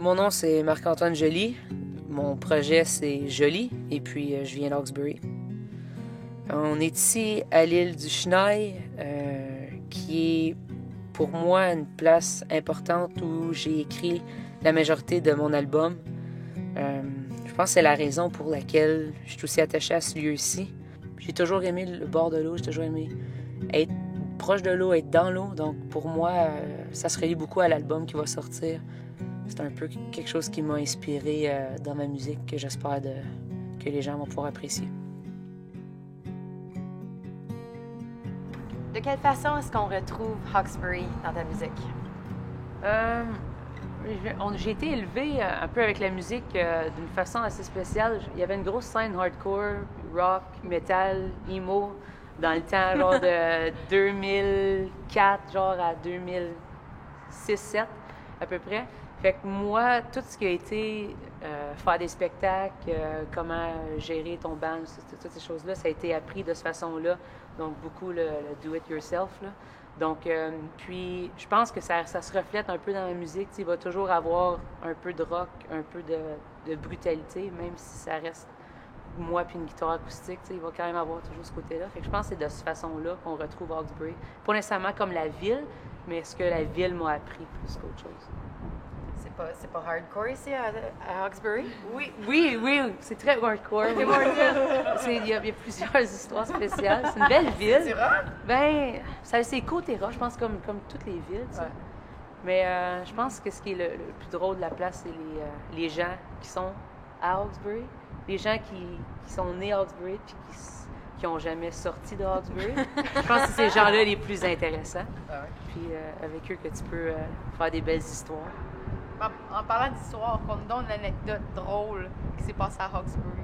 Mon nom, c'est Marc-Antoine Joly. Mon projet, c'est Joly, et puis je viens d'Hawkesbury. On est ici à l'île du Chinail, qui est pour moi une place importante où j'ai écrit la majorité de mon album. Je pense que c'est la raison pour laquelle je suis aussi attachée à ce lieu-ci. J'ai toujours aimé le bord de l'eau, j'ai toujours aimé être proche de l'eau, être dans l'eau. Donc pour moi, ça se relie beaucoup à l'album qui va sortir. C'est un peu quelque chose qui m'a inspiré dans ma musique, que j'espère que les gens vont pouvoir apprécier. De quelle façon est-ce qu'on retrouve Hawkesbury dans ta musique? J'ai été élevée un peu avec la musique d'une façon assez spéciale. Il y avait une grosse scène hardcore, rock, metal, emo, dans le temps genre de 2004 genre à 2006-2007 à peu près. Fait que moi, tout ce qui a été faire des spectacles, comment gérer ton band, toutes ces choses-là, ça a été appris de cette façon-là. Donc, beaucoup le do-it-yourself, là. Donc, puis, je pense que ça se reflète un peu dans la musique. Il va toujours avoir un peu de rock, un peu de brutalité, même si ça reste moi puis une guitare acoustique. Il va quand même avoir toujours ce côté-là. Fait que je pense que c'est de cette façon-là qu'on retrouve Hawkesbury. Pas nécessairement comme la ville, mais ce que la ville m'a appris plus qu'autre chose. C'est pas hardcore ici à Hawkesbury? Oui, c'est très hardcore. Il y a plusieurs histoires spéciales. C'est une belle ville. C'est rock? Ben, c'est côté rock, je pense, comme toutes les villes. Ouais. Mais je pense que ce qui est le plus drôle de la place, c'est les gens qui sont à Hawkesbury, les gens qui sont nés à Hawkesbury puis qui n'ont jamais sorti de Hawkesbury. Je pense que c'est ces gens-là les plus intéressants. Ah ouais. Puis avec eux que tu peux faire des belles histoires. En parlant d'histoire, qu'on nous donne l'anecdote drôle qui s'est passée à Hawkesbury.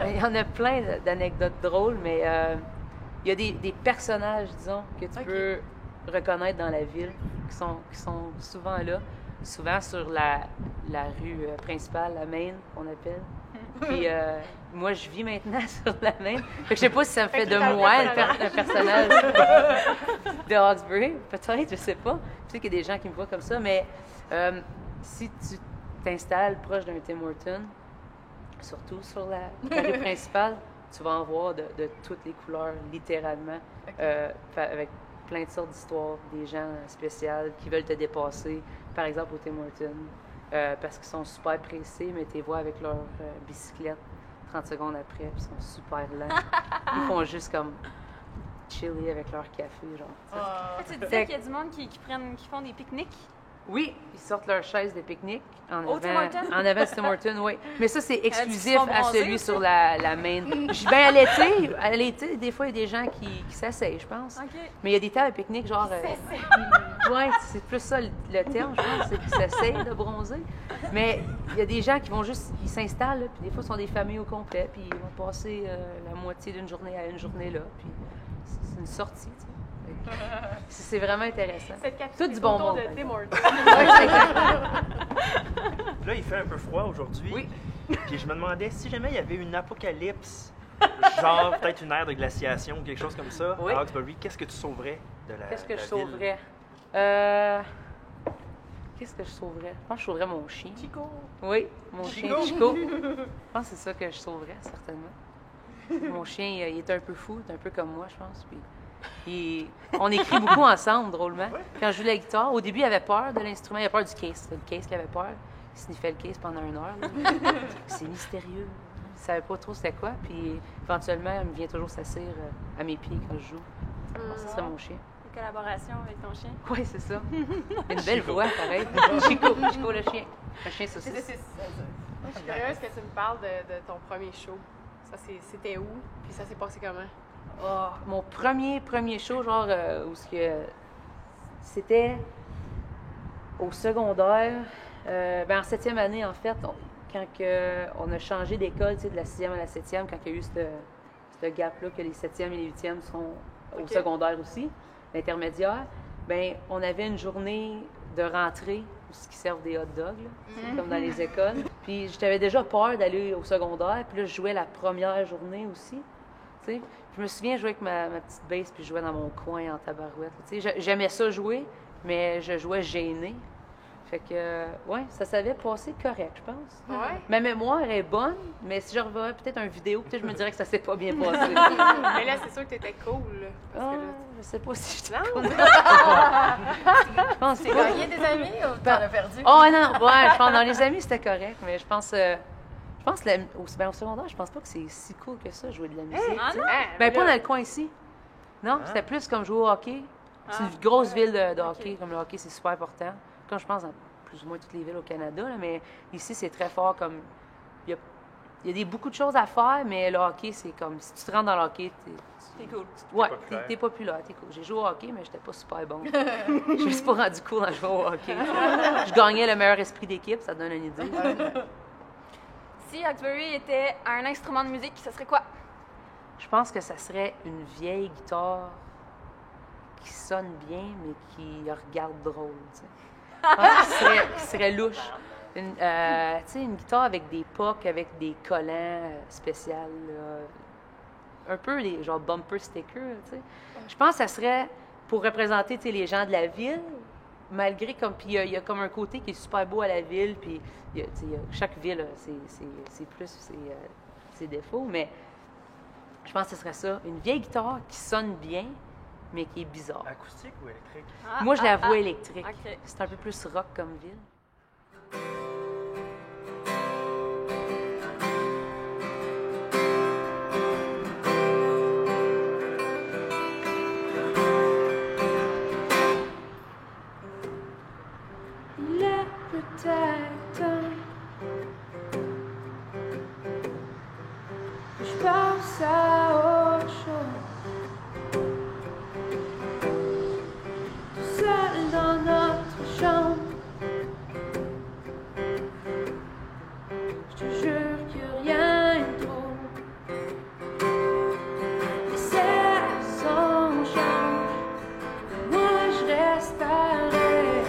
Il y en a plein d'anecdotes drôles, mais il y a des personnages, disons, que tu peux reconnaître dans la ville, qui sont souvent là, souvent sur la rue principale, la Main, qu'on appelle. Puis moi, je vis maintenant sur la Main. Fait que je sais pas si ça me fait de moi un personnage de Hawkesbury. Peut-être, je sais pas. Je sais qu'il y a des gens qui me voient comme ça, mais si tu t'installes proche d'un Tim Hortons, surtout sur la rue principale, tu vas en voir de toutes les couleurs, littéralement, avec plein de sortes d'histoires, des gens spéciaux qui veulent te dépasser, par exemple au Tim Hortons, parce qu'ils sont super pressés, mais tu les vois avec leur bicyclette 30 secondes après, puis ils sont super lents. Ils font juste comme chiller avec leur café, genre. Tu disais qu'il y a du monde qui font des pique-niques? Oui, ils sortent leur chaise de pique-nique en Au Tim Hortons? En avant de Tim Hortons, oui. Mais ça, c'est exclusif sont à bronzés, celui sur la Main. À l'été, des fois, il y a des gens qui s'asseyent, je pense. OK. Mais il y a des tables de pique-nique, genre... ouais, c'est plus ça le terme, je pense, c'est qu'ils s'essayent de bronzer. Mais il y a des gens qui vont juste... Ils s'installent, là, puis des fois, ce sont des familles au complet, puis ils vont passer la moitié d'une journée à une journée là, puis c'est une sortie, tu sais. C'est vraiment intéressant. Tout du bon monde. Là, il fait un peu froid aujourd'hui. Oui. Puis je me demandais si jamais il y avait une apocalypse, genre peut-être une ère de glaciation ou quelque chose comme ça, oui, à Hawkesbury, qu'est-ce que tu sauverais de la Qu'est-ce que je ville? sauverais? Qu'est-ce que je sauverais? Je pense que je sauverais mon chien. Chico. Oui, mon chien Chico. Je pense que c'est ça que je sauverais, certainement. Mon chien, il est un peu fou, il est un peu comme moi, je pense. Puis on écrit beaucoup ensemble, drôlement. Quand je joue la guitare, au début, il avait peur de l'instrument, il avait peur du case. Le case qui avait peur. Il sniffait le case pendant 1 heure. C'est mystérieux. Il ne savait pas trop c'était quoi. Puis éventuellement, il me vient toujours s'asseoir à mes pieds quand je joue. Alors, ce serait mon chien. Une collaboration avec ton chien? Oui, c'est ça. Une belle voix, pareil. Chico le chien. Un chien saucisse. Je suis curieuse que tu me parles de ton premier show. Ça, c'était où? Puis ça s'est passé comment? Oh, mon premier show, genre, où c'était au secondaire, en 7e année, en fait, quand on a changé d'école, de la 6e à la 7e, quand il y a eu ce gap-là, que les 7e et les 8e sont au secondaire aussi, l'intermédiaire, on avait une journée de rentrée où ils servent des hot dogs, là, comme dans les écoles. Puis j'avais déjà peur d'aller au secondaire, puis là, je jouais la première journée aussi. T'sais. Je me souviens jouer avec ma petite bass puis je jouais dans mon coin en tabarouette. J'aimais ça jouer, mais je jouais gênée. Fait que, ouais, ça s'avait passé correct, je pense. Ouais. Ma mémoire est bonne, mais si je revois peut-être une vidéo, peut-être je me dirais que ça s'est pas bien passé. Mais là, c'est sûr que t'étais cool. Là, parce que là, Je sais pas si je Non? Je pense T'es pas. gagné des amis ou t'en as perdu? Oh non, ouais, je pense dans les amis c'était correct, mais je pense au secondaire, je pense pas que c'est si cool que ça jouer de la musique. Ah tu sais. non? Ben pas là, dans le coin ici. Non, c'était plus comme jouer au hockey. C'est une grosse ville de hockey, comme le hockey c'est super important. Comme je pense dans plus ou moins toutes les villes au Canada, là, mais ici c'est très fort comme il y a beaucoup de choses à faire, mais le hockey c'est comme si tu te rentres dans le hockey, C'est cool. ouais, populaire. t'es populaire, t'es cool. J'ai joué au hockey, mais j'étais pas super bon. Je me suis pas rendu cool en jouant au hockey. Je gagnais le meilleur esprit d'équipe, ça te donne une idée. Si Hawkesbury était un instrument de musique, ça serait quoi? Je pense que ça serait une vieille guitare qui sonne bien, mais qui regarde drôle. Tu sais. Je pense qui serait louche. Tu sais, une guitare avec des pocs, avec des collants spéciaux. Un peu les genre bumper stickers. Tu sais. Je pense que ça serait pour représenter tu sais, les gens de la ville, malgré comme. Puis il y a comme un côté qui est super beau à la ville, puis tu sais, chaque ville a ses plus, ses défauts, mais je pense que ce serait ça. Une vieille guitare qui sonne bien, mais qui est bizarre. Acoustique ou électrique? Moi, je la vois électrique. Ok. C'est un peu plus rock comme ville. Il est peut-être temps que je pense à autre chose. Tout seul dans notre chambre, je te jure que rien n'est trop. Les saisons changent, moi je reste pareil,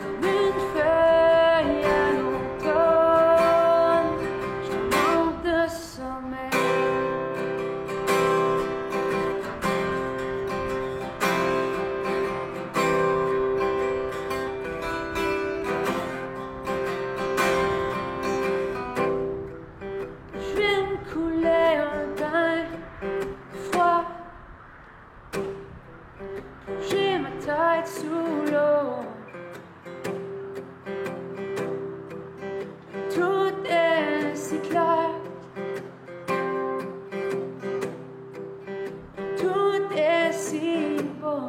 comme une feuille à l'automne. Je te manque de sommeil. Je viens de couler un bain froid, plonger ma tête sous l'eau. Tout est si clair, tout est si beau.